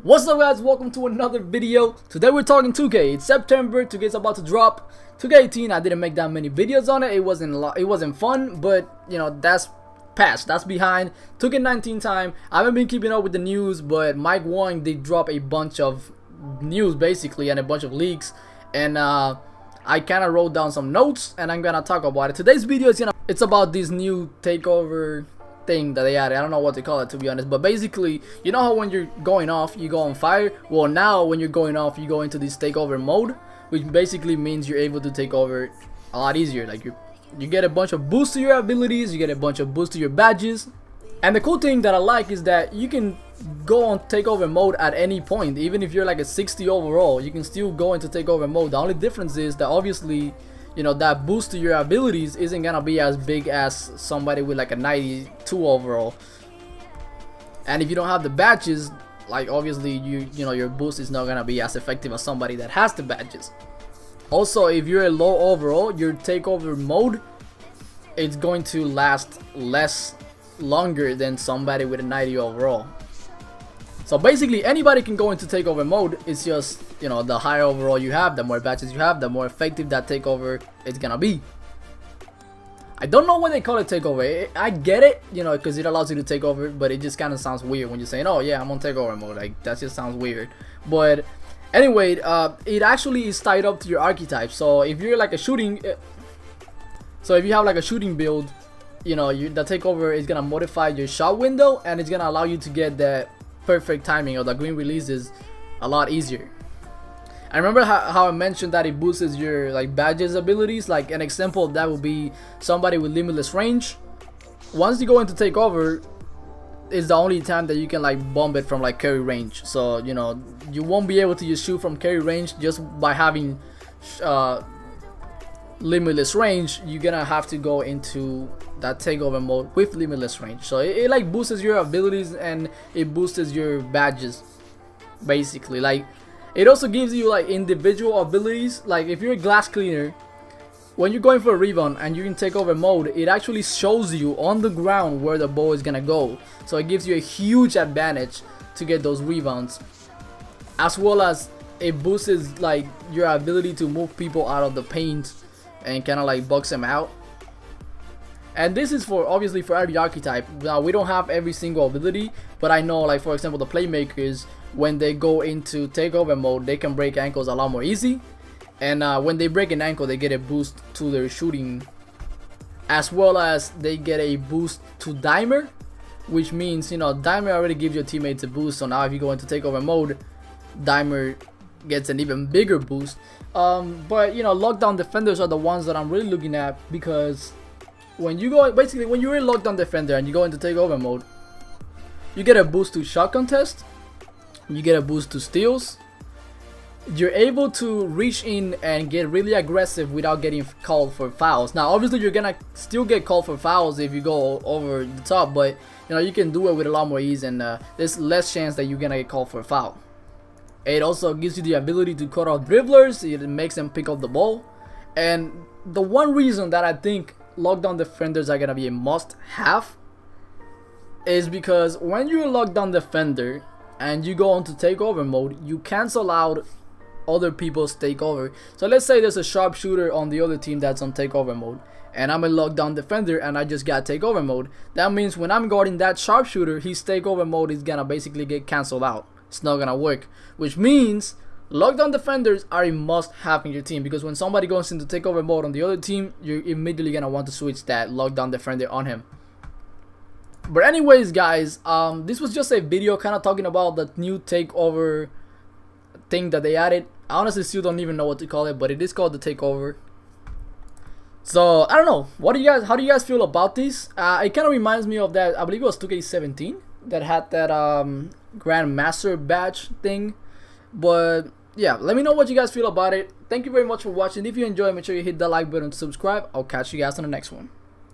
What's up guys, welcome to another video. Today we're talking 2K. It's September, 2K is about to drop. 2K18, I didn't make that many videos on it. It wasn't fun, but you know, that's past, that's behind. 2K19 time. I haven't been keeping up with the news, but Mike Wang did drop a bunch of news basically and a bunch of leaks, and I kind of wrote down some notes and I'm gonna talk about it. Today's video is it's about this new takeover thing that they added. I don't know what to call it, to be honest, but basically, you know how when you're going off you go on fire? Well, now when you're going off you go into this takeover mode, which basically means you're able to take over a lot easier. Like you get a bunch of boosts to your abilities, you get a bunch of boosts to your badges, and the cool thing that I like is that you can go on takeover mode at any point. Even if you're like a 60 overall, you can still go into takeover mode. The only difference is that obviously, you know, that boost to your abilities isn't gonna be as big as somebody with like a 92 overall. And if you don't have the badges, like obviously you know your boost is not gonna be as effective as somebody that has the badges. Also, if you're a low overall, your takeover mode, it's going to last longer than somebody with a 90 overall. So basically anybody can go into takeover mode. It's just, you know, the higher overall you have, the more badges you have, the more effective that takeover is gonna be. I don't know why they call it takeover. I get it, you know, because it allows you to take over, but it just kind of sounds weird when you're saying, oh yeah, I'm on takeover mode. Like, that just sounds weird. But anyway, it actually is tied up to your archetype. So if you're like a shooting, if you have like a shooting build, you know, the takeover is gonna modify your shot window, and it's gonna allow you to get the perfect timing or the green releases a lot easier. I remember how I mentioned that it boosts your like badges abilities. Like an example of that would be somebody with limitless range. Once you go into takeover, it's the only time that you can like bomb it from like carry range. So you know, you won't be able to just shoot from carry range just by having limitless range. You're gonna have to go into that takeover mode with limitless range. So it like boosts your abilities and it boosts your badges basically. Like it also gives you like individual abilities. Like if you're a glass cleaner, when you're going for a rebound and you're in takeover mode, it actually shows you on the ground where the ball is gonna go. So it gives you a huge advantage to get those rebounds, as well as it boosts like your ability to move people out of the paint and kind of like box them out. And this is for obviously for every archetype. Now we don't have every single ability, but I know, like for example, the playmakers, when they go into takeover mode, they can break ankles a lot more easy. And when they break an ankle, they get a boost to their shooting, as well as they get a boost to dimer, which means, you know, dimer already gives your teammates a boost. So now if you go into takeover mode, dimer gets an even bigger boost. But you know, lockdown defenders are the ones that I'm really looking at, because when you go, basically when you're a lockdown defender and you go into takeover mode, you get a boost to shot contest, you get a boost to steals, you're able to reach in and get really aggressive without getting called for fouls. Now obviously you're gonna still get called for fouls if you go over the top, but you know, you can do it with a lot more ease, and there's less chance that you're gonna get called for a foul. It also gives you the ability to cut off dribblers. It makes them pick up the ball. And the one reason that I think lockdown defenders are gonna be a must-have is because when you're a lockdown defender and you go into takeover mode, you cancel out other people's takeover. So let's say there's a sharpshooter on the other team that's on takeover mode, and I'm a lockdown defender and I just got takeover mode. That means when I'm guarding that sharpshooter, his takeover mode is gonna basically get canceled out. It's not gonna work, which means lockdown defenders are a must-have in your team, because when somebody goes into takeover mode on the other team, you're immediately gonna want to switch that lockdown defender on him. But anyways guys, this was just a video kind of talking about the new takeover thing that they added. I honestly still don't even know what to call it, but it is called the takeover. So I don't know, how do you guys feel about this? It kind of reminds me of that, I believe it was 2K17 that had that Grandmaster badge thing. But yeah, let me know what you guys feel about it. Thank you very much for watching. If you enjoyed, make sure you hit the like button to subscribe. I'll catch you guys on the next one.